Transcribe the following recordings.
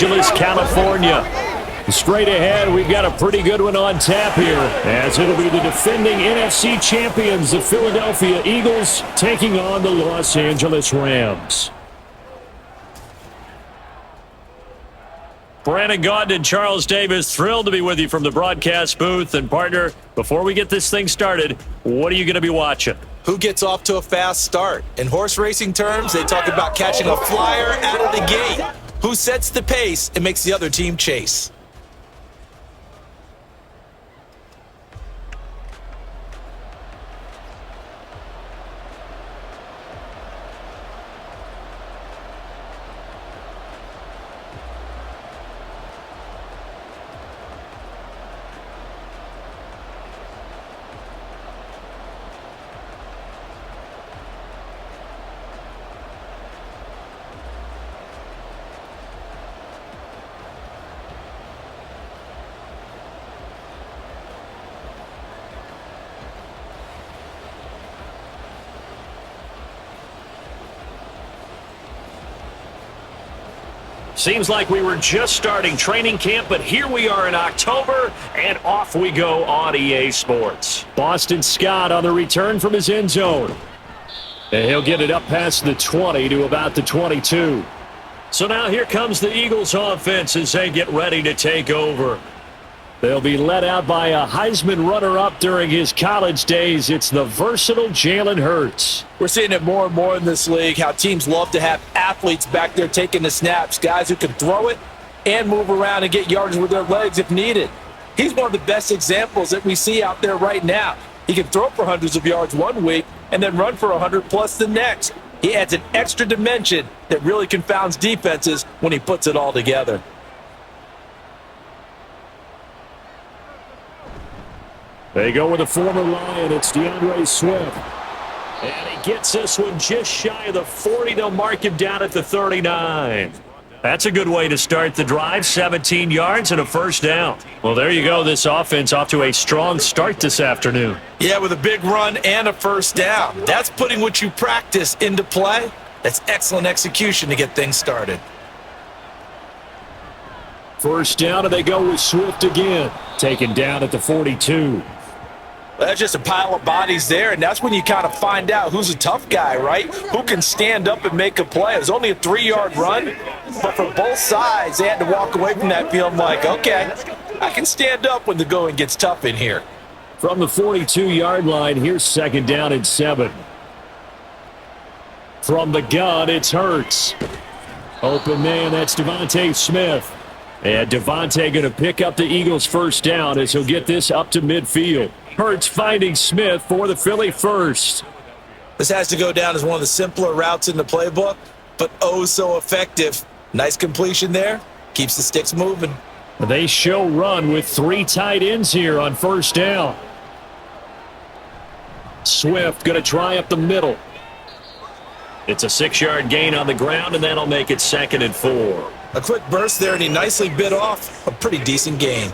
Angeles, California. Straight ahead, we've got a pretty good one on tap here, as it'll be the defending NFC champions, the Philadelphia Eagles, taking on the Los Angeles Rams. Brandon Gaudin and Charles Davis, thrilled to be with you from the broadcast booth. And partner, before we get this thing started, what are you going to be watching? Who gets off to a fast start? In horse racing terms, they talk about catching a flyer out of the gate. Who sets the pace and makes the other team chase? Seems like we were just starting training camp, but here we are in October, and off we go on EA Sports. Boston Scott on the return from his end zone. And he'll get it up past the 20 to about the 22. So now here comes the Eagles offense as they get ready to take over. They'll be led out by a Heisman runner-up during his college days. It's the versatile Jalen Hurts. We're seeing it more and more in this league, how teams love to have athletes back there taking the snaps, guys who can throw it and move around and get yards with their legs if needed. He's one of the best examples that we see out there right now. He can throw for hundreds of yards one week and then run for 100+ the next. He adds an extra dimension that really confounds defenses when he puts it all together. They go with a former Lion. It's DeAndre Swift. And he gets this one just shy of the 40. They'll mark him down at the 39. That's a good way to start the drive. 17 yards and a first down. Well, there you go. This offense off to a strong start this afternoon. Yeah, with a big run and a first down. That's putting what you practice into play. That's excellent execution to get things started. First down, and they go with Swift again. Taken down at the 42. That's just a pile of bodies there, and that's when you kind of find out who's a tough guy, right? Who can stand up and make a play. It was only a 3-yard run, but for both sides, they had to walk away from that feeling like, okay, I can stand up when the going gets tough in here. From the 42-yard line, here's second down and 7. From the gun, it's Hurts. Open man, that's Devontae Smith. And Devontae going to pick up the Eagles' first down as he'll get this up to midfield. Hurts finding Smith for the Philly first. This has to go down as one of the simpler routes in the playbook, but oh so effective. Nice completion there. Keeps the sticks moving. They show run with 3 tight ends here on first down. Swift going to try up the middle. It's a 6-yard gain on the ground, and that'll make it 2nd and 4. A quick burst there, and he nicely bit off a pretty decent gain.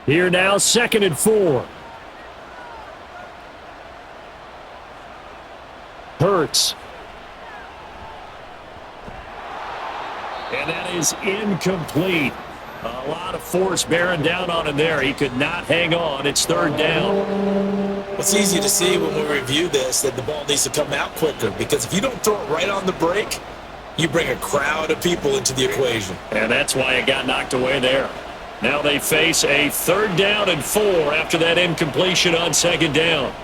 Here now, 2nd and 4. Hurts. And that is incomplete. A lot of force bearing down on him there. He could not hang on. It's 3rd down. It's easy to see when we review this that the ball needs to come out quicker, because if you don't throw it right on the break, you bring a crowd of people into the equation. And that's why it got knocked away there. Now they face a 3rd down and 4 after that incompletion on 2nd down.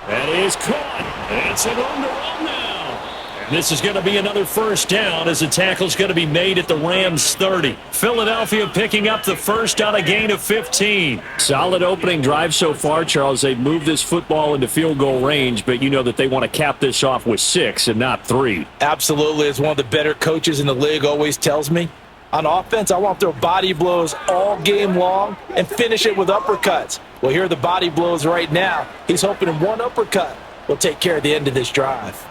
That is caught. It's an on-the-run now. And this is going to be another first down as the tackle's going to be made at the Rams 30. Philadelphia picking up the first on a gain of 15. Solid opening drive so far, Charles. They've moved this football into field goal range, but you know that they want to cap this off with 6 and not 3. Absolutely. As one of the better coaches in the league always tells me, on offense, I want to throw body blows all game long and finish it with uppercuts. Well, here are the body blows right now. He's hoping in one uppercut will take care of the end of this drive.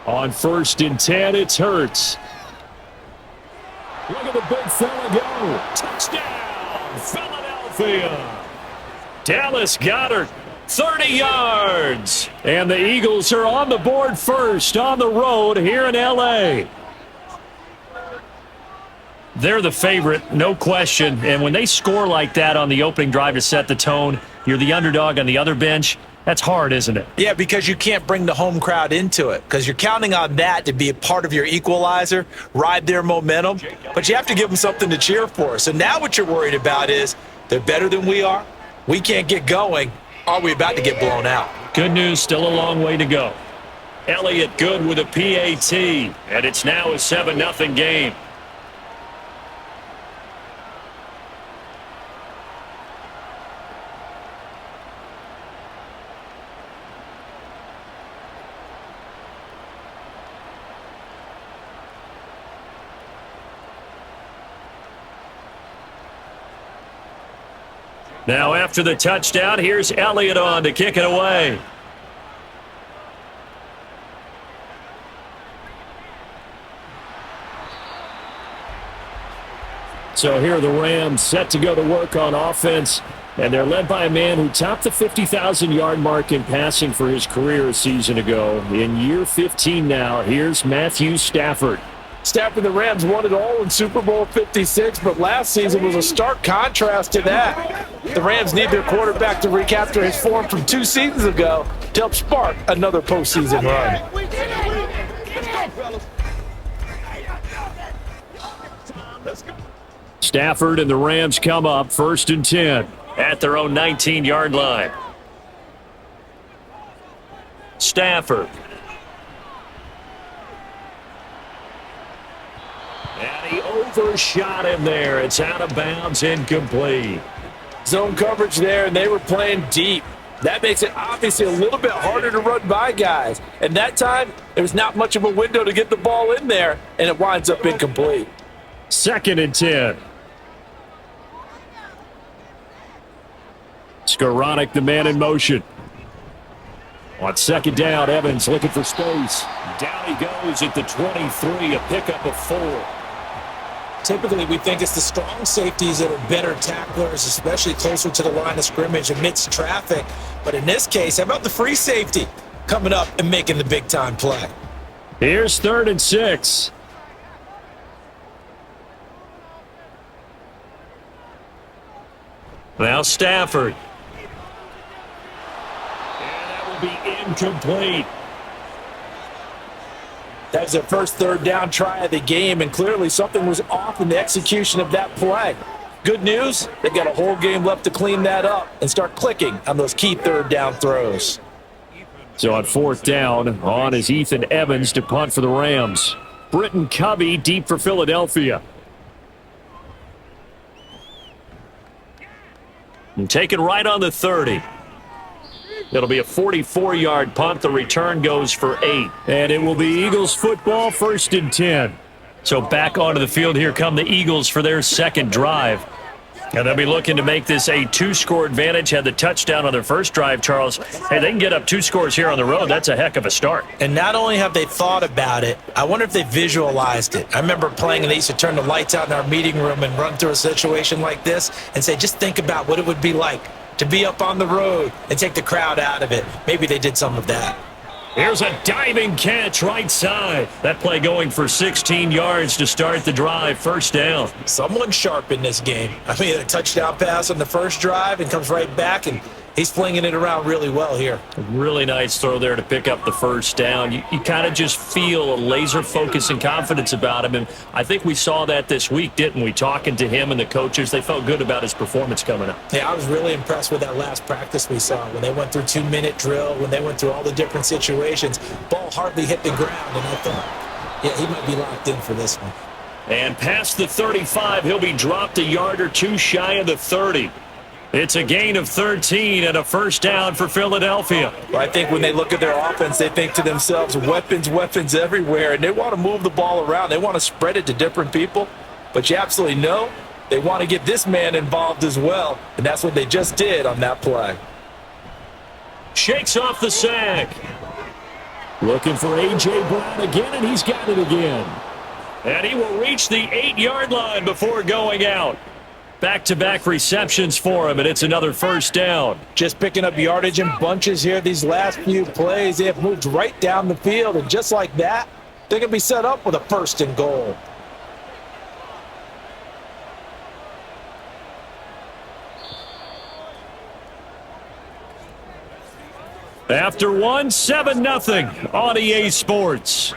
On 1st and 10, it's Hurts. Look at the big fella go. Touchdown, Philadelphia. Dallas Goedert, 30 yards. And the Eagles are on the board first on the road here in L.A. They're the favorite, no question. And when they score like that on the opening drive to set the tone, you're the underdog on the other bench. That's hard, isn't it? Yeah, because you can't bring the home crowd into it because you're counting on that to be a part of your equalizer, ride their momentum. But you have to give them something to cheer for. So now what you're worried about is they're better than we are. We can't get going. Are we about to get blown out? Good news, still a long way to go. Elliott good with a PAT, and it's now a 7-0 game. Now after the touchdown, here's Elliott on to kick it away. So here are the Rams set to go to work on offense, and they're led by a man who topped the 50,000-yard mark in passing for his career a season ago. In year 15 now, here's Matthew Stafford. Stafford, the Rams won it all in Super Bowl 56, but last season was a stark contrast to that. The Rams need their quarterback to recapture his form from 2 seasons ago to help spark another postseason run. Stafford and the Rams come up 1st and 10 at their own 19-yard line. Stafford. And he overshot him there. It's out of bounds, incomplete. Zone coverage there, and they were playing deep. That makes it obviously a little bit harder to run by guys. And that time, there was not much of a window to get the ball in there, and it winds up incomplete. 2nd and 10. Skoranek, the man in motion. On 2nd down, Evans looking for space. Down he goes at the 23, a pickup of 4. Typically, we think it's the strong safeties that are better tacklers, especially closer to the line of scrimmage amidst traffic. But in this case, how about the free safety coming up and making the big-time play? Here's 3rd and 6. Now Stafford. And that will be incomplete. That was their first 3rd down try of the game, and clearly something was off in the execution of that play. Good news, they've got a whole game left to clean that up and start clicking on those key 3rd down throws. So on 4th down, on is Ethan Evans to punt for the Rams. Britton Covey deep for Philadelphia. And taken right on the 30. It'll be a 44-yard punt. The return goes for 8. And it will be Eagles football, 1st and 10. So back onto the field, here come the Eagles for their 2nd drive. And they'll be looking to make this a 2-score advantage. Had the touchdown on their first drive, Charles. Hey, they can get up 2 scores here on the road. That's a heck of a start. And not only have they thought about it, I wonder if they visualized it. I remember playing, and they used to turn the lights out in our meeting room and run through a situation like this and say, just think about what it would be like to be up on the road and take the crowd out of it. Maybe they did some of that. Here's a diving catch right side. That play going for 16 yards to start the drive. 1st down. Someone sharp in this game. I mean, a touchdown pass on the first drive and comes right back, and he's flinging it around really well here. A really nice throw there to pick up the 1st down. You kind of just feel a laser focus and confidence about him, and I think we saw that this week, didn't we? Talking to him and the coaches, they felt good about his performance coming up. Yeah, I was really impressed with that last practice we saw when they went through 2-minute drill, when they went through all the different situations. Ball hardly hit the ground, and I thought, yeah, he might be locked in for this one. And past the 35, he'll be dropped a yard or 2 shy of the 30. It's a gain of 13 and a 1st down for Philadelphia. Well, I think when they look at their offense, they think to themselves, weapons everywhere, and they want to move the ball around. They want to spread it to different people, but you absolutely know they want to get this man involved as well, and that's what they just did on that play. Shakes off the sack. Looking for A.J. Brown again, and he's got it again. And he will reach the 8-yard line before going out. Back-to-back receptions for him, and it's another first down. Just picking up yardage in bunches here these last few plays. They have moved right down the field, and just like that, they're going to be set up with a first and goal. After one, 7-0 on EA Sports.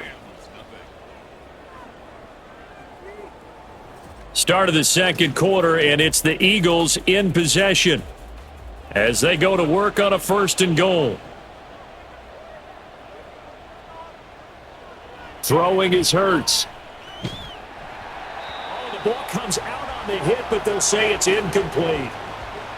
Start of the second quarter, and it's the Eagles in possession as they go to work on a first and goal. Throwing is Hurts. Oh, the ball comes out on the hit, but they'll say it's incomplete.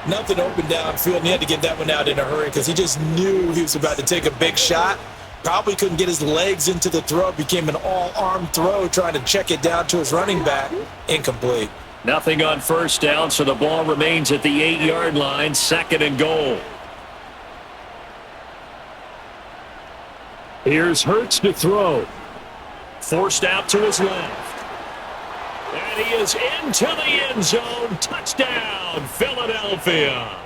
Nothing open downfield, and he had to get that one out in a hurry because he just knew he was about to take a big shot. Probably couldn't get his legs into the throw. It became an all-arm throw trying to check it down to his running back. Incomplete. Nothing on first down, so the ball remains at the 8-yard line, second and goal. Here's Hurts to throw. Forced out to his left. And he is into the end zone. Touchdown, Philadelphia.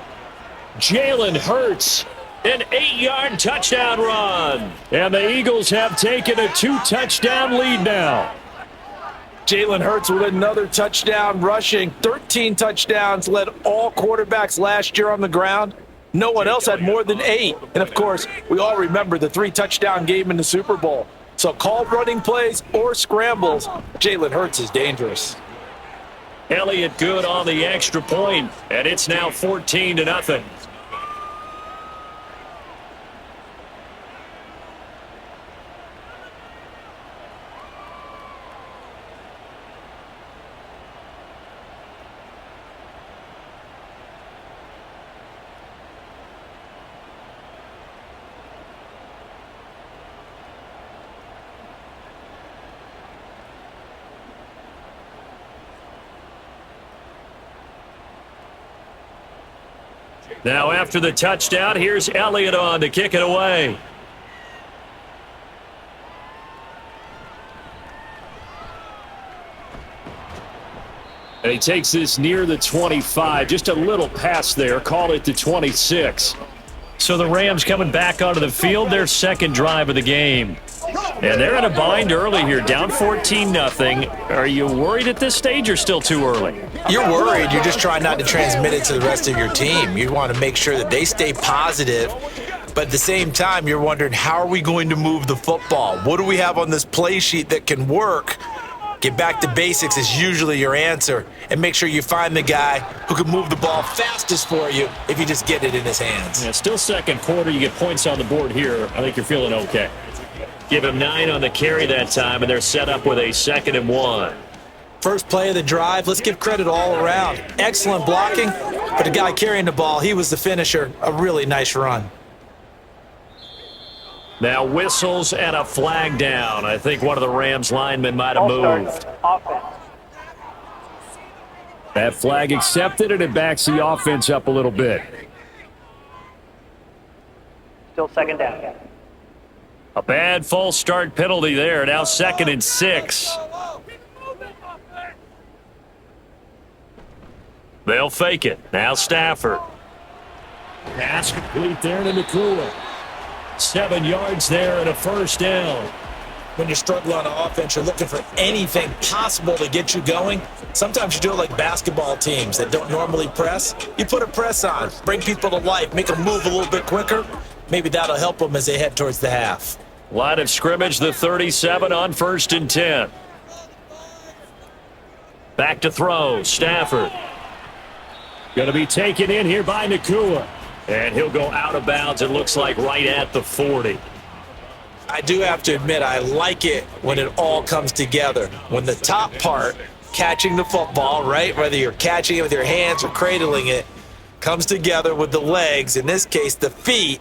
Jalen Hurts, an 8-yard touchdown run. And the Eagles have taken a 2-touchdown lead now. Jalen Hurts with another touchdown rushing. 13 touchdowns, led all quarterbacks last year on the ground. No one else had more than 8. And, of course, we all remember the 3-touchdown game in the Super Bowl. So called running plays or scrambles, Jalen Hurts is dangerous. Elliott good on the extra point, and it's now 14-0. Now after the touchdown, here's Elliott on to kick it away. And he takes this near the 25, just a little pass there, call it the 26. So the Rams coming back onto the field, their second drive of the game. And they're in a bind early here, down 14-0. Are you worried at this stage or still too early? You're worried. You're just trying not to transmit it to the rest of your team. You want to make sure that they stay positive. But at the same time, you're wondering, how are we going to move the football? What do we have on this play sheet that can work? Get back to basics is usually your answer. And make sure you find the guy who can move the ball fastest for you if you just get it in his hands. Yeah, still second quarter. You get points on the board here. I think you're feeling okay. Give him 9 on the carry that time, and they're set up with a 2nd and 1. First play of the drive, let's give credit all around. Excellent blocking, but the guy carrying the ball, he was the finisher. A really nice run. Now whistles and a flag down. I think one of the Rams linemen might have moved. That flag accepted, and it backs the offense up a little bit. Still second down. A bad false start penalty there. Now 2nd and 6. They'll fake it. Now Stafford. Pass complete there to Nakua. 7 yards there and a first down. When you're struggling on offense, you're looking for anything possible to get you going. Sometimes you do it like basketball teams that don't normally press. You put a press on, bring people to life, make them move a little bit quicker. Maybe that'll help them as they head towards the half. Line of scrimmage, the 37 on 1st and 10. Back to throw, Stafford. Going to be taken in here by Nakua. And he'll go out of bounds, it looks like right at the 40. I do have to admit, I like it when it all comes together. When the top part, catching the football, right, whether you're catching it with your hands or cradling it, comes together with the legs, in this case the feet,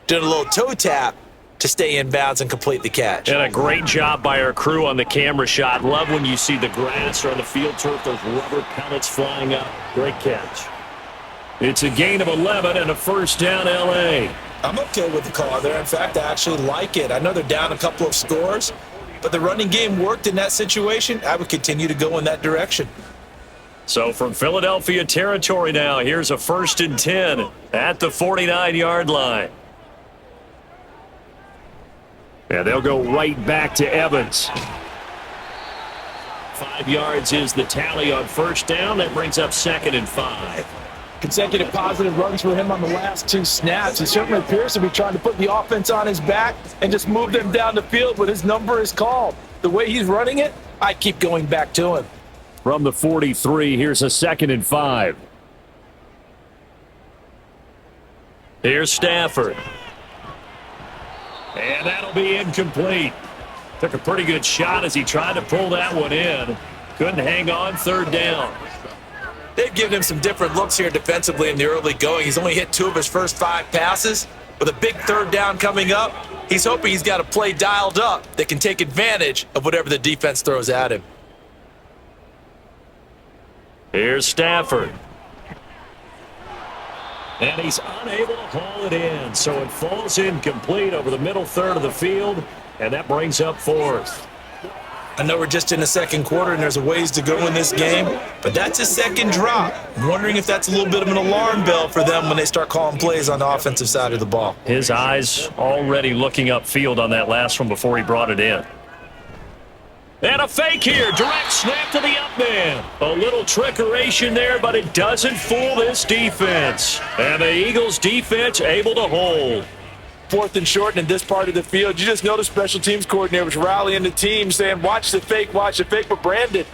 doing a little toe tap to stay in bounds and complete the catch. And a great job by our crew on the camera shot. Love when you see the grass or on the field turf, those rubber pellets flying up. Great catch. It's a gain of 11 and a first down, L.A. I'm okay with the call there. In fact, I actually like it. I know they're down a couple of scores, but the running game worked in that situation. I would continue to go in that direction. So from Philadelphia territory now, here's a 1st and 10 at the 49-yard line. Yeah, they'll go right back to Evans. 5 yards is the tally on 1st down. That brings up 2nd and 5. Consecutive positive runs for him on the last 2 snaps. He certainly appears to be trying to put the offense on his back and just move them down the field when his number is called. The way he's running it, I keep going back to him. From the 43, here's a 2nd and 5. Here's Stafford. And that'll be incomplete. Took a pretty good shot as he tried to pull that one in. Couldn't hang on, 3rd down. They've given him some different looks here defensively in the early going. He's only hit 2 of his first 5 passes. With a big 3rd down coming up, he's hoping he's got a play dialed up that can take advantage of whatever the defense throws at him. Here's Stafford. And he's unable to haul it in, so it falls incomplete over the middle third of the field, and that brings up 4th. I know we're just in the 2nd quarter and there's a ways to go in this game, but that's a 2nd drop. I'm wondering if that's a little bit of an alarm bell for them when they start calling plays on the offensive side of the ball. His eyes already looking upfield on that last one before he brought it in. And a fake here. Direct snap to the up man. A little trickeration there, but it doesn't fool this defense. And the Eagles defense able to hold. 4th and short in this part of the field. You just notice special teams coordinators rallying the team saying, watch the fake. But Brandon,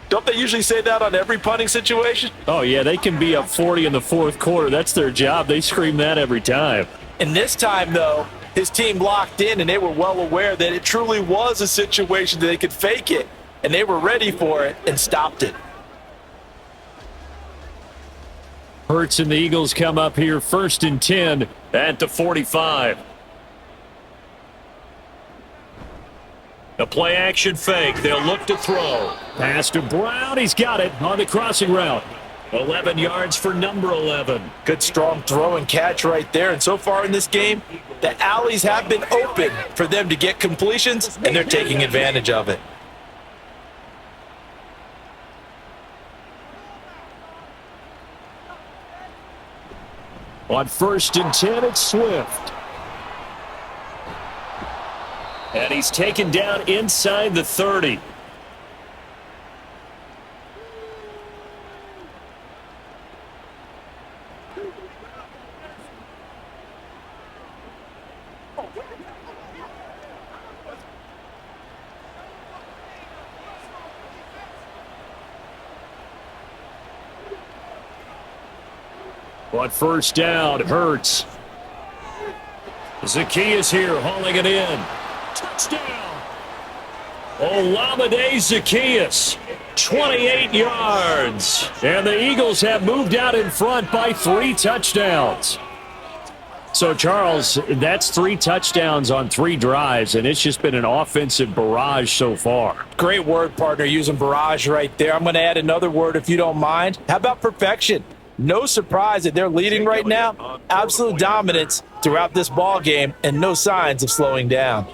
don't they usually say that on every punting situation? Oh, yeah, they can be up 40 in the 4th quarter. That's their job. They scream that every time. And this time, though, his team locked in, and they were well aware that it truly was a situation that they could fake it, and they were ready for it and stopped it. Hurts and the Eagles come up here 1st and 10 at the 45. A play action fake. They'll look to throw. Pass to Brown. He's got it on the crossing route. 11 yards for number 11. Good strong throw and catch right there. And so far in this game, the alleys have been open for them to get completions, and they're taking advantage of it. On 1st and 10, it's Swift. And he's taken down inside the 30. On 1st down, Hurts. Zacchaeus here hauling it in. Touchdown. Olamide Zacchaeus, 28 yards. And the Eagles have moved out in front by 3 touchdowns. So, Charles, that's 3 touchdowns on 3 drives, and it's just been an offensive barrage so far. Great word, partner, using barrage right there. I'm going to add another word if you don't mind. How about perfection? No surprise that they're leading right now. Absolute dominance throughout this ball game and no signs of slowing down.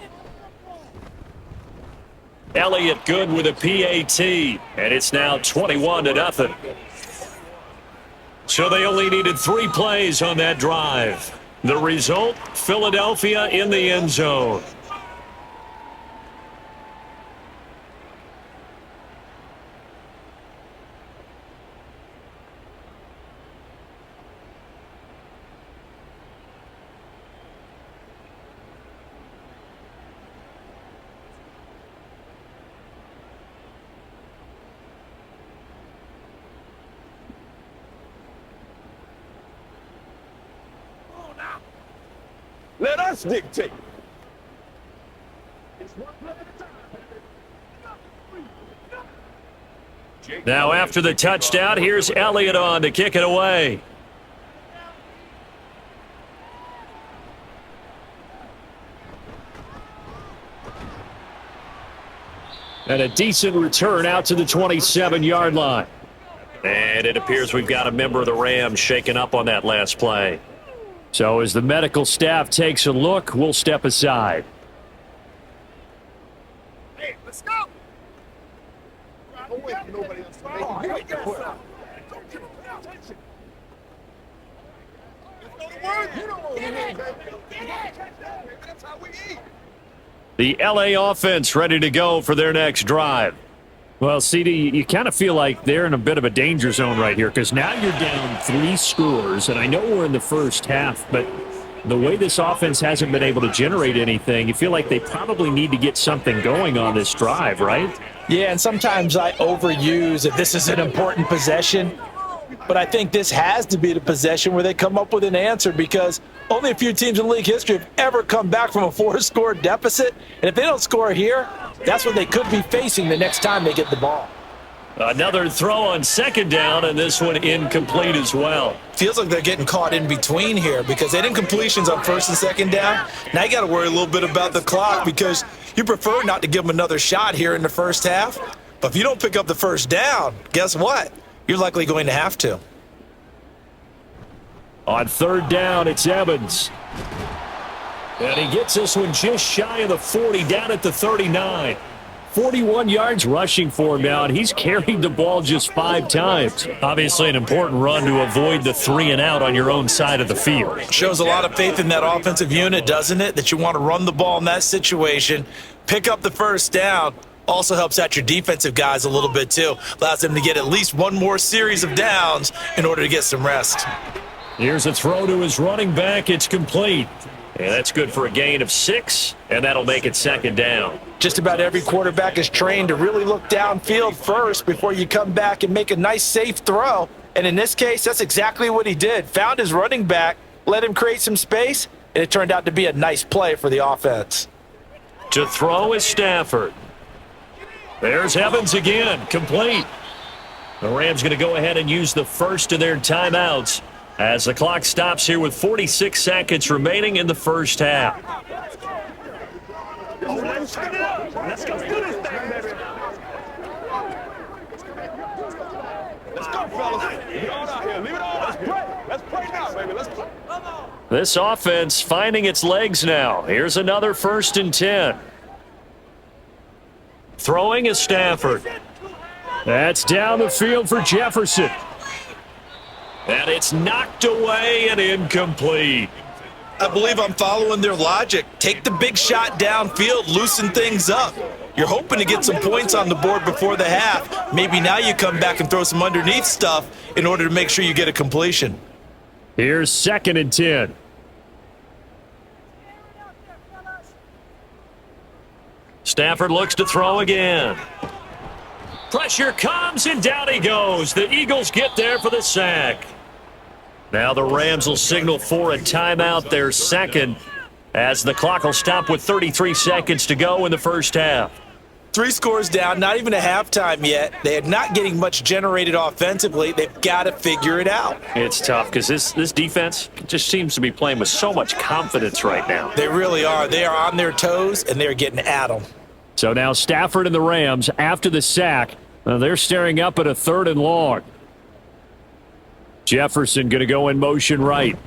Elliott good with a PAT, and it's now 21-0. So they only needed 3 plays on that drive. The result, Philadelphia in the end zone. Let us dictate. Now after the touchdown, here's Elliott on to kick it away. And a decent return out to the 27-yard line. And it appears we've got a member of the Rams shaken up on that last play. So as the medical staff takes a look, we'll step aside. Hey, let's go. The LA offense ready to go for their next drive. Well, CD, you kind of feel like they're in a bit of a danger zone right here because now you're down 3 scores, and I know we're in the first half, but the way this offense hasn't been able to generate anything, you feel like they probably need to get something going on this drive, right? Yeah, and sometimes I overuse that this is an important possession, but I think this has to be the possession where they come up with an answer because only a few teams in league history have ever come back from a 4-score deficit, and if they don't score here, that's what they could be facing the next time they get the ball. Another throw on second down, and this one incomplete as well. Feels like they're getting caught in between here because they did incompletions on first and second down. Now you got to worry a little bit about the clock because you prefer not to give them another shot here in the first half. But if you don't pick up the first down, guess what? You're likely going to have to. On third down, it's Evans. And he gets this one just shy of the 40, down at the 39. 41 yards rushing for him now, and he's carried the ball just 5 times. Obviously an important run to avoid the 3 and out on your own side of the field. Shows a lot of faith in that offensive unit, doesn't it? That you want to run the ball in that situation, pick up the first down. Also helps out your defensive guys a little bit too. Allows them to get at least one more series of downs in order to get some rest. Here's a throw to his running back. It's complete. And that's good for a gain of 6, and that'll make it second down. Just about every quarterback is trained to really look downfield first before you come back and make a nice, safe throw. And in this case, that's exactly what he did. Found his running back, let him create some space, and it turned out to be a nice play for the offense. To throw is Stafford. There's Evans again, complete. The Rams going to go ahead and use the first of their timeouts as the clock stops here with 46 seconds remaining in the first half. Let's go do this thing, baby. Let's go, fellas. Leave it all out here. Leave it all out here. Let's play now, baby. Let's play. This offense finding its legs now. Here's another 1st and 10. Throwing is Stafford. That's down the field for Jefferson. And it's knocked away and incomplete. I believe I'm following their logic. Take the big shot downfield, loosen things up. You're hoping to get some points on the board before the half. Maybe now you come back and throw some underneath stuff in order to make sure you get a completion. Here's 2nd and 10. Stafford looks to throw again. Pressure comes, and down he goes. The Eagles get there for the sack. Now the Rams will signal for a timeout, their second, as the clock will stop with 33 seconds to go in the first half. 3 scores down, not even a halftime yet. They are not getting much generated offensively. They've got to figure it out. It's tough because this defense just seems to be playing with so much confidence right now. They really are. They are on their toes, and they're getting at them. So now Stafford and the Rams, after the sack, they're staring up at a 3rd and long. Jefferson going to go in motion right.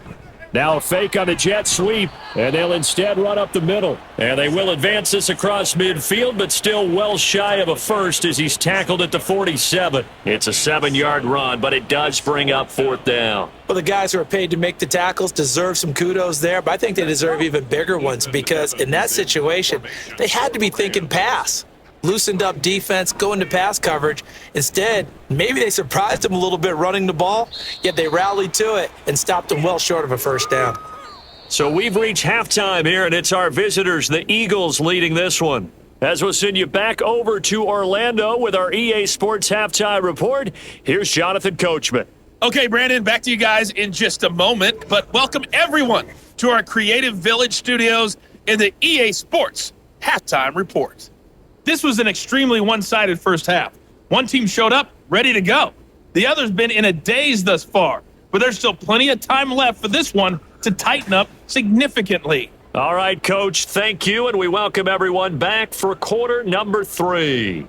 Now a fake on the jet sweep, and they'll instead run up the middle. And they will advance this across midfield, but still well shy of a first as he's tackled at the 47. It's a 7-yard run, but it does bring up 4th down. Well, the guys who are paid to make the tackles deserve some kudos there, but I think they deserve even bigger ones because in that situation, they had to be thinking pass. Loosened up defense, going to pass coverage. Instead, maybe they surprised them a little bit running the ball, yet they rallied to it and stopped them well short of a first down. So we've reached halftime here, and it's our visitors, the Eagles, leading this one. As we'll send you back over to Orlando with our EA Sports Halftime Report, here's Jonathan Coachman. Okay, Brandon, back to you guys in just a moment, but welcome everyone to our Creative Village studios in the EA Sports Halftime Report. This was an extremely one-sided first half. One team showed up, ready to go. The other's been in a daze thus far, but there's still plenty of time left for this one to tighten up significantly. All right, Coach, thank you, and we welcome everyone back for quarter number 3.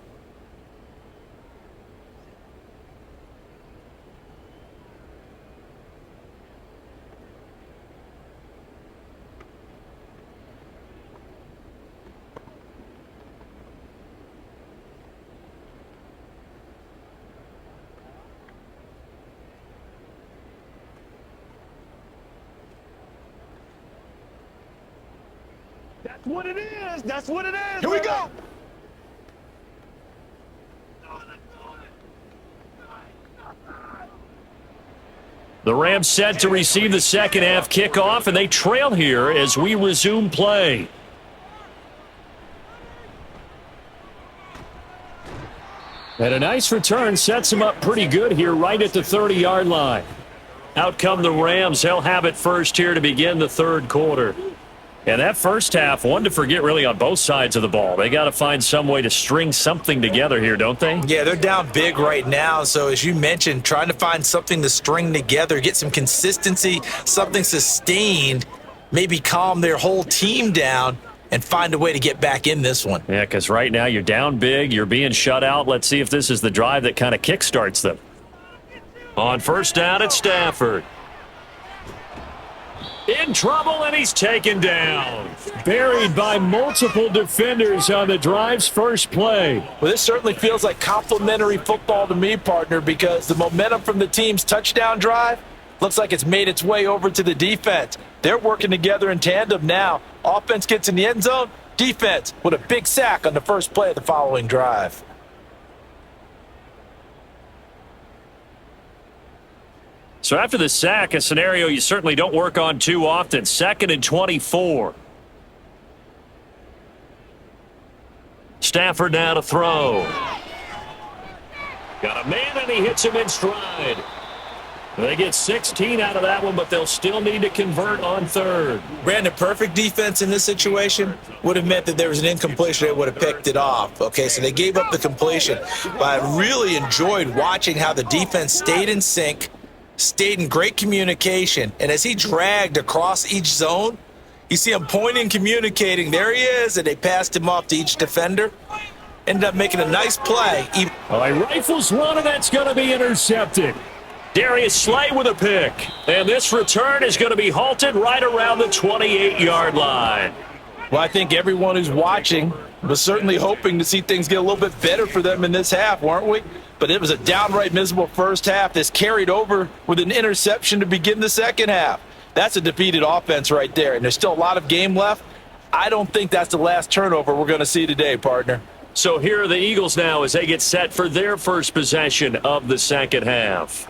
That's what it is. That's what it is. Here we go. The Rams set to receive the second half kickoff, and they trail here as we resume play. And a nice return sets them up pretty good here right at the 30-yard line. Out come the Rams. They'll have it first here to begin the third quarter. And that first half, one to forget really on both sides of the ball. They got to find some way to string something together here, don't they? Yeah, they're down big right now. So as you mentioned, trying to find something to string together, get some consistency, something sustained, maybe calm their whole team down and find a way to get back in this one. Yeah, because right now you're down big, you're being shut out. Let's see if this is the drive that kind of kickstarts them. On first down, it's Stafford. In trouble, and he's taken down. Buried by multiple defenders on the drive's first play. Well, this certainly feels like complimentary football to me, partner, because the momentum from the team's touchdown drive looks like it's made its way over to the defense. They're working together in tandem now. Offense gets in the end zone. Defense with a big sack on the first play of the following drive. So after the sack, a scenario you certainly don't work on too often. 2nd and 24. Stafford now to throw. Got a man, and he hits him in stride. They get 16 out of that one, but they'll still need to convert on third. Brandon, perfect defense in this situation would have meant that there was an incompletion. They would have picked it off. Okay, so they gave up the completion. But I really enjoyed watching how the defense stayed in sync, stayed in great communication, and as he dragged across each zone, you see him pointing, communicating. There he is, and they passed him off to each defender. Ended up making a nice play. All right, rifles one, and that's going to be intercepted. Darius Slay with a pick, and this return is going to be halted right around the 28-yard line. Well, I think everyone who's watching was certainly hoping to see things get a little bit better for them in this half, weren't we? But it was a downright miserable first half. This carried over with an interception to begin the second half. That's a defeated offense right there, and there's still a lot of game left. I don't think that's the last turnover we're going to see today, partner. So here are the Eagles now as they get set for their first possession of the second half.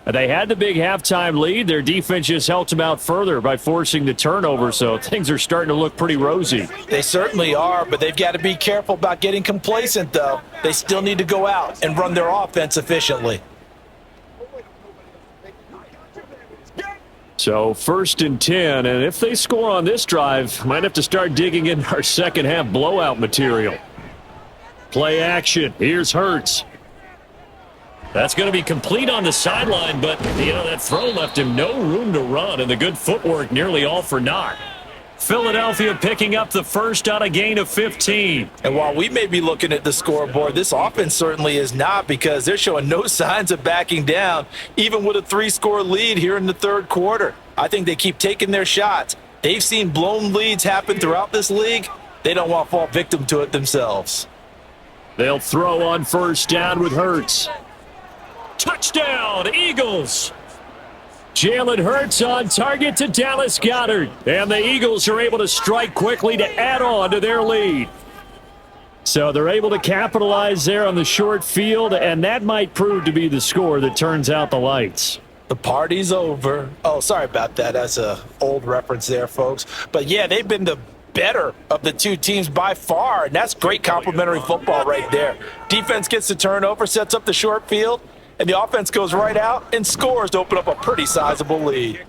They had the big halftime lead. Their defense just helped them out further by forcing the turnover, so things are starting to look pretty rosy. They certainly are, but they've got to be careful about getting complacent, though. They still need to go out and run their offense efficiently. So 1st and 10, and if they score on this drive, might have to start digging in our second half blowout material. Play action. Here's Hurts. That's going to be complete on the sideline, but, that throw left him no room to run, and the good footwork nearly all for naught. Philadelphia picking up the first on a gain of 15. And while we may be looking at the scoreboard, this offense certainly is not, because they're showing no signs of backing down, even with a 3-score lead here in the third quarter. I think they keep taking their shots. They've seen blown leads happen throughout this league. They don't want to fall victim to it themselves. They'll throw on first down with Hurts. Touchdown, Eagles! Jalen Hurts on target to Dallas Goedert. And the Eagles are able to strike quickly to add on to their lead. So they're able to capitalize there on the short field, and that might prove to be the score that turns out the lights. The party's over. Oh, sorry about that. That's an old reference there, folks. But, yeah, they've been the better of the two teams by far, and that's great complimentary football right there. Defense gets the turnover, sets up the short field, and the offense goes right out and scores to open up a pretty sizable lead.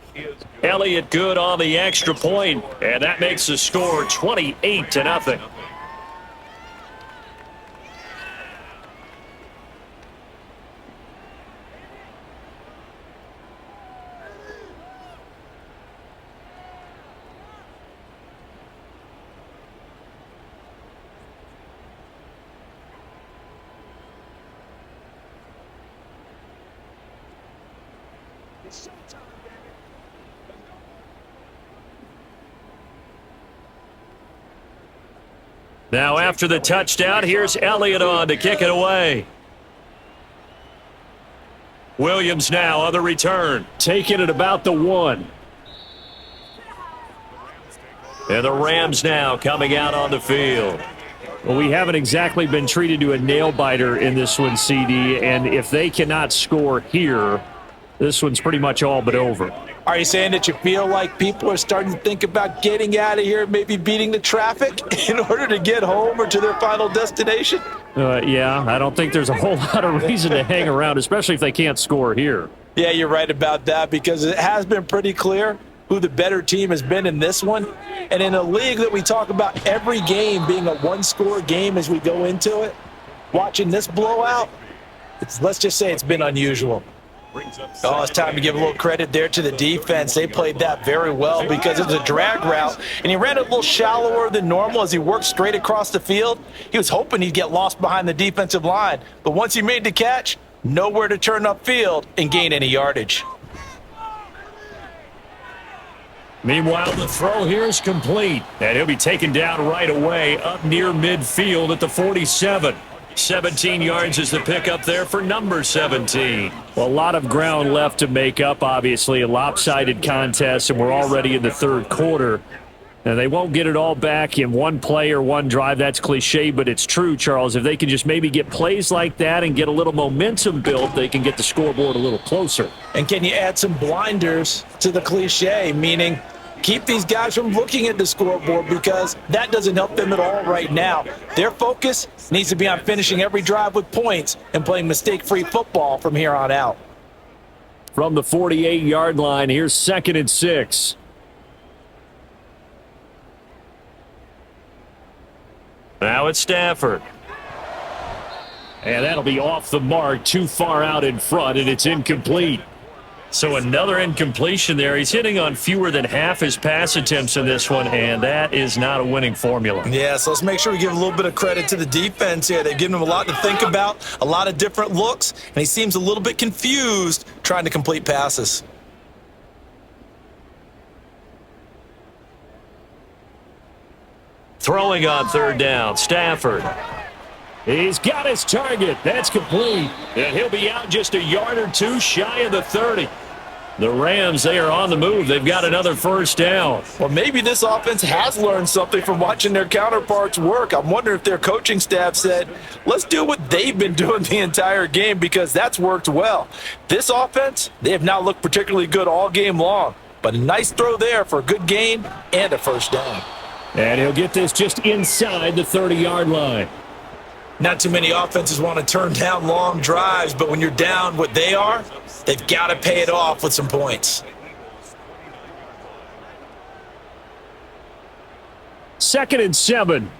Elliott good on the extra point, and that makes the score 28-0. Now after the touchdown, here's Elliott on to kick it away. Williams now on the return, taking it about the 1. And the Rams now coming out on the field. Well, we haven't exactly been treated to a nail-biter in this one, CD, and if they cannot score here, this one's pretty much all but over. Are you saying that you feel like people are starting to think about getting out of here, maybe beating the traffic in order to get home or to their final destination? Yeah, I don't think there's a whole lot of reason to hang around, especially if they can't score here. Yeah, you're right about that, because it has been pretty clear who the better team has been in this one. And in a league that we talk about every game being a one-score game as we go into it, watching this blowout, let's just say it's been unusual. Oh, it's time to give a little credit there to the defense. They played that very well because it was a drag route, and he ran it a little shallower than normal as he worked straight across the field. He was hoping he'd get lost behind the defensive line, but once he made the catch, nowhere to turn upfield and gain any yardage. Meanwhile, the throw here is complete, and he'll be taken down right away up near midfield at the 47. 17 yards is the pickup there for number 17. Well, a lot of ground left to make up, obviously. A lopsided contest, and we're already in the third quarter. And they won't get it all back in one play or one drive. That's cliche, but it's true, Charles. If they can just maybe get plays like that and get a little momentum built, they can get the scoreboard a little closer. And can you add some blinders to the cliche, meaning keep these guys from looking at the scoreboard, because that doesn't help them at all right now. Their focus needs to be on finishing every drive with points and playing mistake-free football from here on out. From the 48-yard line, here's 2nd and 6. Now it's Stafford. And that'll be off the mark, too far out in front, and it's incomplete. So another incompletion there. He's hitting on fewer than half his pass attempts in this one, and that is not a winning formula. Yeah, so let's make sure we give a little bit of credit to the defense here. They've given him a lot to think about, a lot of different looks, and he seems a little bit confused trying to complete passes. Throwing on 3rd down, Stafford. He's got his target. That's complete. And he'll be out just a yard or two shy of the 30. The Rams, they are on the move. They've got another 1st down. Well, maybe this offense has learned something from watching their counterparts work. I'm wondering if their coaching staff said, let's do what they've been doing the entire game, because that's worked well. This offense, they have not looked particularly good all game long, but a nice throw there for a good gain and a 1st down. And he'll get this just inside the 30-yard line. Not too many offenses want to turn down long drives, but when you're down what they are, they've got to pay it off with some points. 2nd and 7.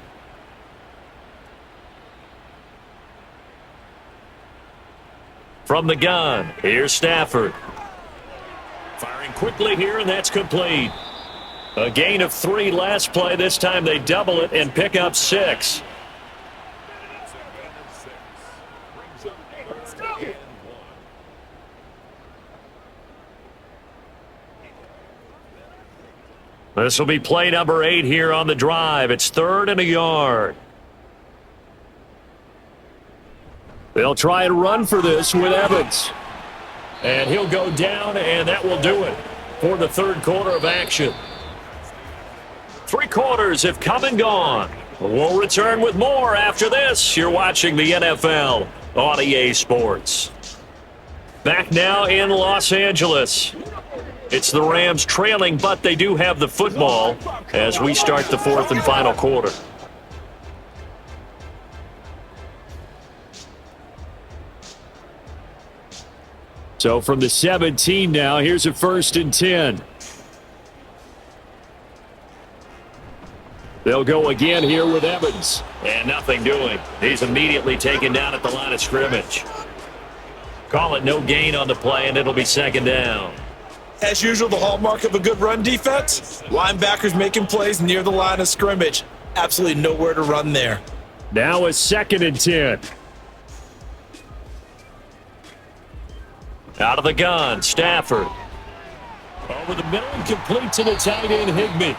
From the gun, here's Stafford. Firing quickly here, and that's complete. A gain of 3 last play. This time they double it and pick up 6. This will be play number 8 here on the drive. It's 3rd and a yard. They'll try and run for this with Evans. And he'll go down, and that will do it for the 3rd quarter of action. 3 quarters have come and gone. We'll return with more after this. You're watching the NFL on EA Sports. Back now in Los Angeles. It's the Rams trailing, but they do have the football as we start the 4th and final quarter. So from the 17 now, here's a 1st and 10. They'll go again here with Evans. And nothing doing. He's immediately taken down at the line of scrimmage. Call it no gain on the play, and it'll be 2nd down. As usual, the hallmark of a good run defense, linebackers making plays near the line of scrimmage. Absolutely nowhere to run there. Now a 2nd and 10. Out of the gun, Stafford. Over the middle and complete to the tight end, Higbee.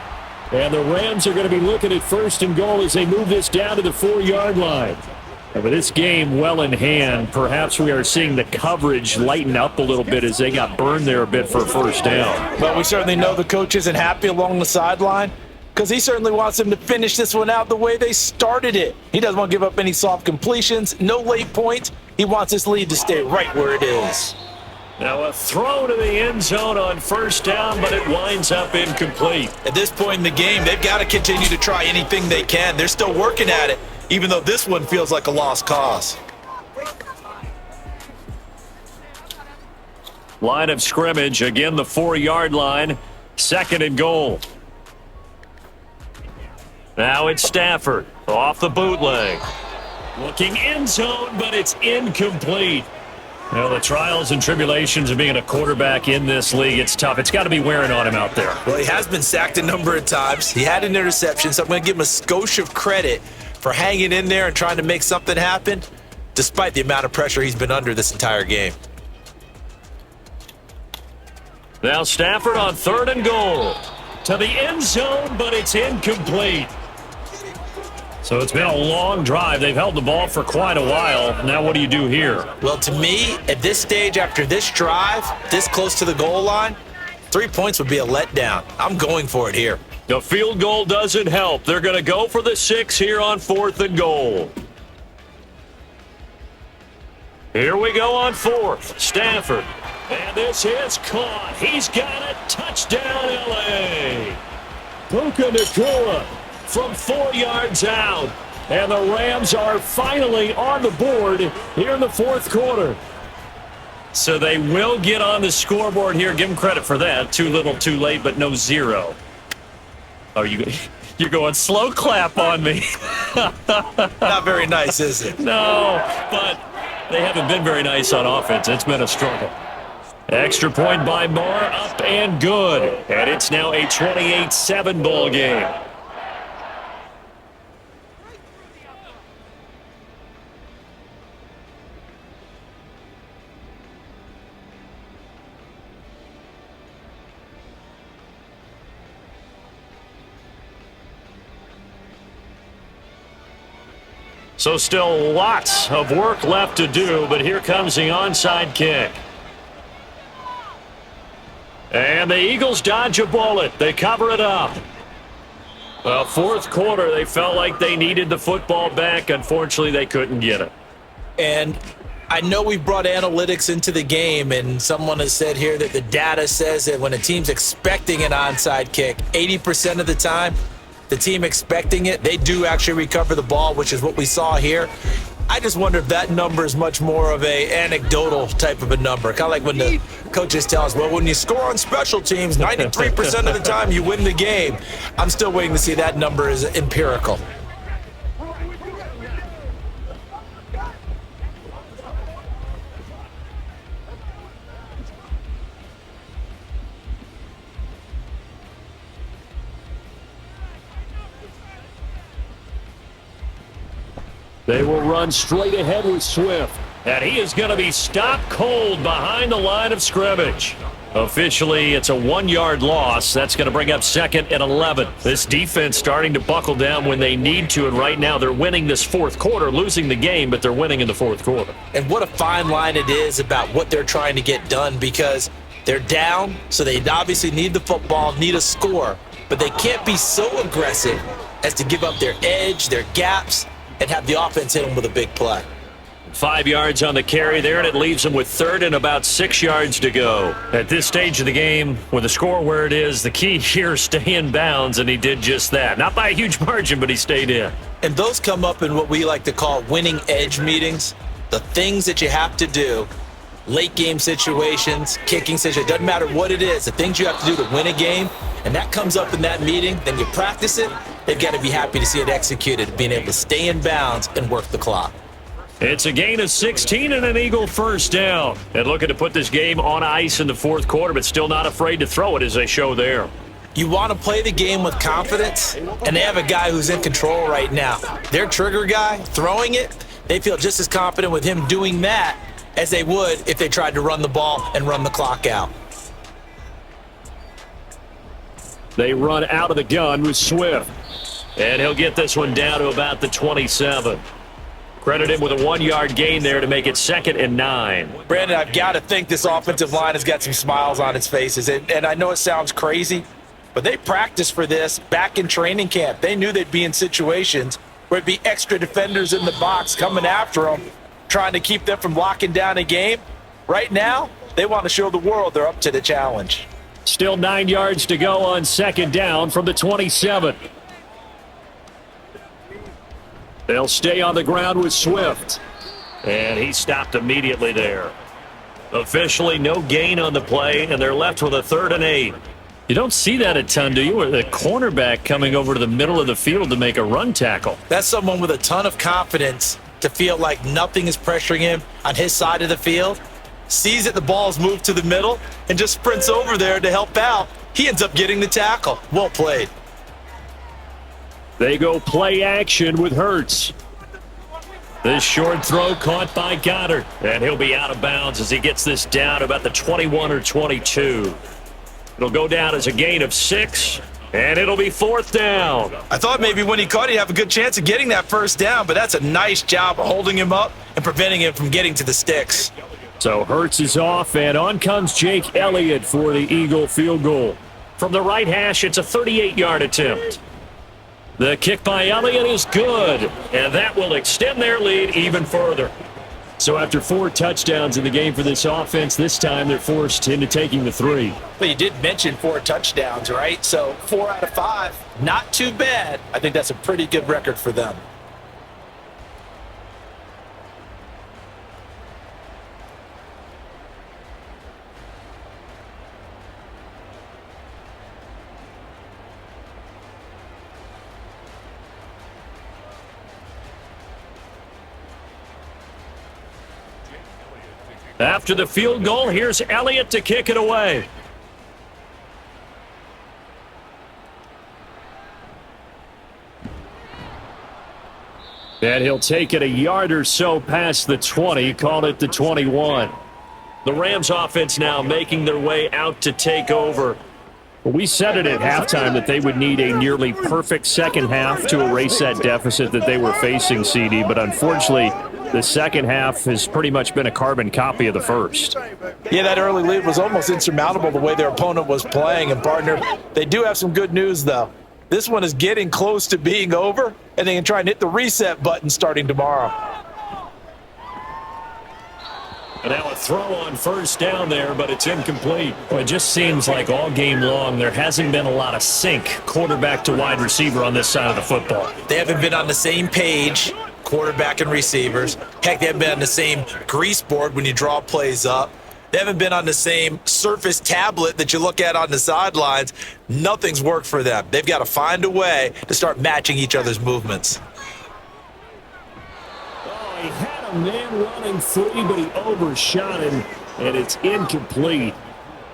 And the Rams are going to be looking at 1st and goal as they move this down to the 4-yard line. And with this game well in hand, perhaps we are seeing the coverage lighten up a little bit as they got burned there a bit for a 1st down. Well, we certainly know the coach isn't happy along the sideline. because he certainly wants them to finish this one out the way they started it. He doesn't want to give up any soft completions, no late points. He wants this lead to stay right where it is. Now a throw to the end zone on first down, but it winds up incomplete. At this point in the game, they've got to continue to try anything they can. They're still working at it, even though this one feels like a lost cause. Line of scrimmage, again the 4-yard line, 2nd and goal. Now it's Stafford off the bootleg. Looking end zone, but it's incomplete. Well, the trials and tribulations of being a quarterback in this league, it's tough. It's got to be wearing on him out there. Well, he has been sacked a number of times. He had an interception, so I'm going to give him a skosh of credit for hanging in there and trying to make something happen, despite the amount of pressure he's been under this entire game. Now Stafford on 3rd and goal. To the end zone, but it's incomplete. So it's been a long drive. They've held the ball for quite a while. Now what do you do here? Well, to me, at this stage, after this drive, this close to the goal line, 3 points would be a letdown. I'm going for it here. The field goal doesn't help. They're going to go for the 6 here on 4th and goal. Here we go on 4th. Stafford. And this is caught. He's got it. Touchdown, L.A. Puka Nacua from 4 yards out. And the Rams are finally on the board here in the 4th quarter. So they will get on the scoreboard here. Give them credit for that. Too little, too late, but no 0. Oh, you're going slow clap on me. Not very nice, is it? No, but they haven't been very nice on offense. It's been a struggle. Extra point by Moore, up and good. And it's now a 28-7 ball game. So still lots of work left to do, but here comes the onside kick. And the Eagles dodge a bullet. They cover it up. Well, 4th quarter, they felt like they needed the football back. Unfortunately, they couldn't get it. And I know we brought analytics into the game, and someone has said here that the data says that when a team's expecting an onside kick, 80% of the time, the team expecting it, they do actually recover the ball, which is what we saw here. I just wonder if that number is much more of a anecdotal type of a number. Kind of like when the coaches tell us, well, when you score on special teams, 93% of the time you win the game. I'm still waiting to see that number is empirical. They will run straight ahead with Swift. And he is going to be stopped cold behind the line of scrimmage. Officially, it's a 1-yard loss. That's going to bring up 2nd and 11. This defense starting to buckle down when they need to, and right now they're winning this 4th quarter, losing the game, but they're winning in the 4th quarter. And what a fine line it is about what they're trying to get done, because they're down, so they obviously need the football, need a score, but they can't be so aggressive as to give up their edge, their gaps, and have the offense hit them with a big play. 5 yards on the carry there, and it leaves them with 3rd and about 6 yards to go. At this stage of the game, with the score where it is, the key here, stay in bounds, and he did just that. Not by a huge margin, but he stayed in. And those come up in what we like to call winning edge meetings. The things that you have to do, late game situations, kicking situations, doesn't matter what it is, the things you have to do to win a game, and that comes up in that meeting, then you practice it. They've got to be happy to see it executed, being able to stay in bounds and work the clock. It's a gain of 16 and an Eagle first down. And looking to put this game on ice in the 4th quarter, but still not afraid to throw it as they show there. You want to play the game with confidence, and they have a guy who's in control right now. Their trigger guy, throwing it, they feel just as confident with him doing that as they would if they tried to run the ball and run the clock out. They run out of the gun with Swift. And he'll get this one down to about the 27. Credit him with a 1-yard gain there to make it 2nd and 9. Brandon, I've got to think this offensive line has got some smiles on its faces. And I know it sounds crazy, But they practiced for this back in training camp. They knew they'd be in situations where it'd be extra defenders in the box coming after them, trying to keep them from locking down a game. Right now, they want to show the world they're up to the challenge. Still 9 yards to go on second down from the 27. They'll stay on the ground with Swift. And he stopped immediately there. Officially no gain on the play, and they're left with a 3rd and 8. You don't see that a ton, do you? With a cornerback coming over to the middle of the field to make a run tackle. That's someone with a ton of confidence to feel like nothing is pressuring him on his side of the field. Sees that the ball's moved to the middle and just sprints over there to help out. He ends up getting the tackle. Well played. They go play action with Hurts. This short throw caught by Goddard, and he'll be out of bounds as he gets this down about the 21 or 22. It'll go down as a gain of 6, and it'll be 4th down. I thought maybe when he caught it, he'd have a good chance of getting that first down, but that's a nice job of holding him up and preventing him from getting to the sticks. So Hurts is off, and on comes Jake Elliott for the Eagle field goal. From the right hash, it's a 38-yard attempt. The kick by Elliott is good, and that will extend their lead even further. So after 4 touchdowns in the game for this offense, this time they're forced into taking the 3. But you did mention 4 touchdowns, right? So 4 out of 5, not too bad. I think that's a pretty good record for them. After the field goal, here's Elliott to kick it away. And he'll take it a yard or so past the 20, call it the 21. The Rams offense now making their way out to take over. Well, we said it at halftime that they would need a nearly perfect second half to erase that deficit that they were facing, CD, but unfortunately, the second half has pretty much been a carbon copy of the first. Yeah, that early lead was almost insurmountable the way their opponent was playing. And, partner, they do have some good news, though. This one is getting close to being over, and they can try and hit the reset button starting tomorrow. And now a throw on first down there, but it's incomplete. Well, it just seems like all game long there hasn't been a lot of sync quarterback to wide receiver on this side of the football. They haven't been on the same page, quarterback and receivers. Heck, they haven't been on the same grease board when you draw plays up. They haven't been on the same Surface tablet that you look at on the sidelines. Nothing's worked for them. They've got to find a way to start matching each other's movements. Oh, he had a man running free, but he overshot him, and it's incomplete.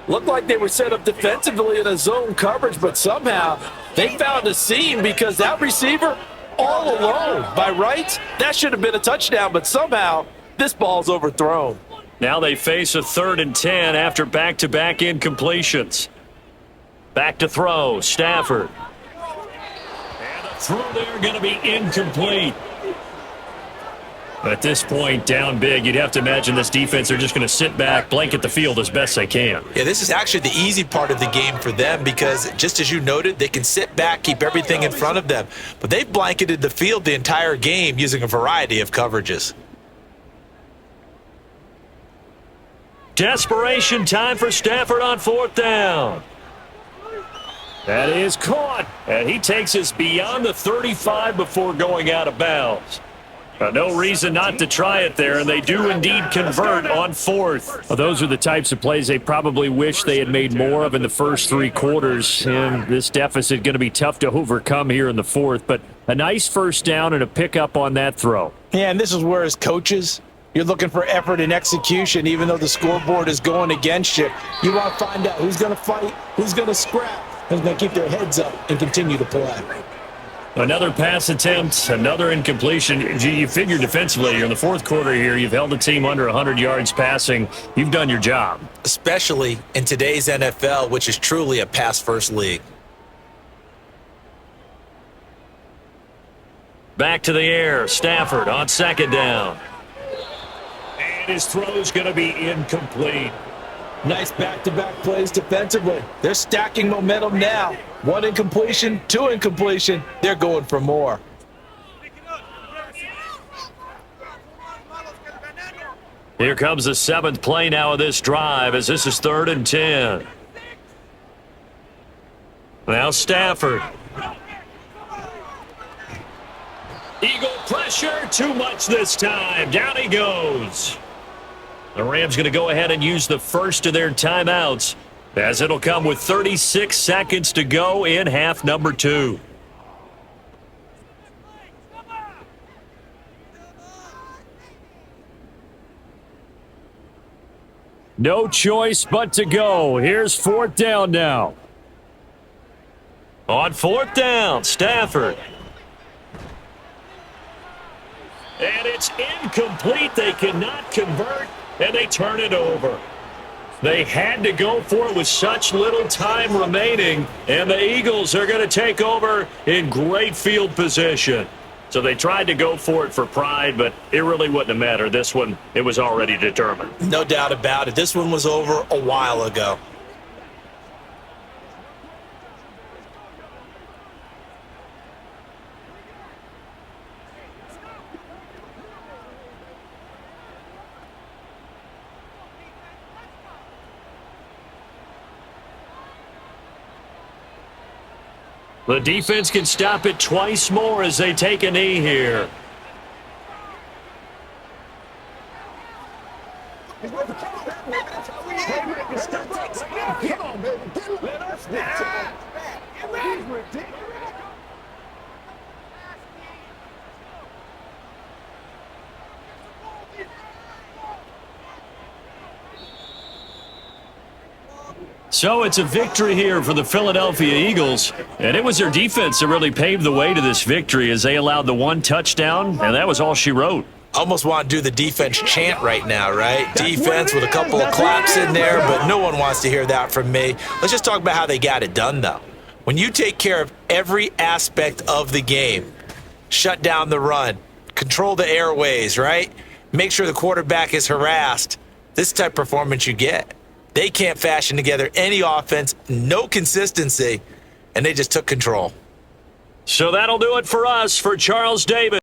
Looked like they were set up defensively in a zone coverage, but somehow they found a seam because that receiver all alone. By rights, that should have been a touchdown, but somehow this ball's overthrown. Now they face a 3rd and 10 after back-to-back incompletions. Back to throw, Stafford. And the throw there going to be incomplete. At this point, down big, you'd have to imagine this defense are just going to sit back, blanket the field as best they can. Yeah, this is actually the easy part of the game for them because, just as you noted, they can sit back, keep everything in front of them. But they've blanketed the field the entire game using a variety of coverages. Desperation time for Stafford on 4th down. That is caught, And he takes us beyond the 35 before going out of bounds. No reason not to try it there, and they do indeed convert on 4th. Well, those are the types of plays they probably wish they had made more of in the first 3 quarters, and this deficit going to be tough to overcome here in the 4th, but a nice first down and a pickup on that throw. Yeah, and this is where, as coaches, you're looking for effort and execution, even though the scoreboard is going against you. You want to find out who's going to fight, who's going to scrap, who's going to keep their heads up and continue to play. Another pass attempt, another incompletion. You figure defensively, you're in the 4th quarter here. You've held the team under 100 yards passing. You've done your job. Especially in today's NFL, which is truly a pass-first league. Back to the air, Stafford on 2nd down. And his throw is going to be incomplete. Nice back-to-back plays defensively. They're stacking momentum now. 1 incompletion, 2 incompletion. They're going for more. Here comes the 7th play now of this drive as this is 3rd and 10. Now Stafford. Eagle pressure, too much this time. Down he goes. The Rams going to go ahead and use the first of their timeouts as it'll come with 36 seconds to go in half number 2. No choice but to go. Here's 4th down now. On 4th down, Stafford. And it's incomplete. They cannot convert, and they turn it over. They had to go for it with such little time remaining, and the Eagles are going to take over in great field position. So they tried to go for it for pride, but it really wouldn't have mattered. This one, it was already determined. No doubt about it. This one was over a while ago. The defense can stop it twice more as they take a knee here. So it's a victory here for the Philadelphia Eagles, and it was their defense that really paved the way to this victory as they allowed the 1 touchdown, and that was all she wrote. Almost want to do the defense chant right now, right? Defense with a couple of claps in there, but no one wants to hear that from me. Let's just talk about how they got it done, though. When you take care of every aspect of the game, shut down the run, control the airways, right? Make sure the quarterback is harassed. This type of performance you get. They can't fashion together any offense, no consistency, and they just took control. So that'll do it for us. For Charles Davis.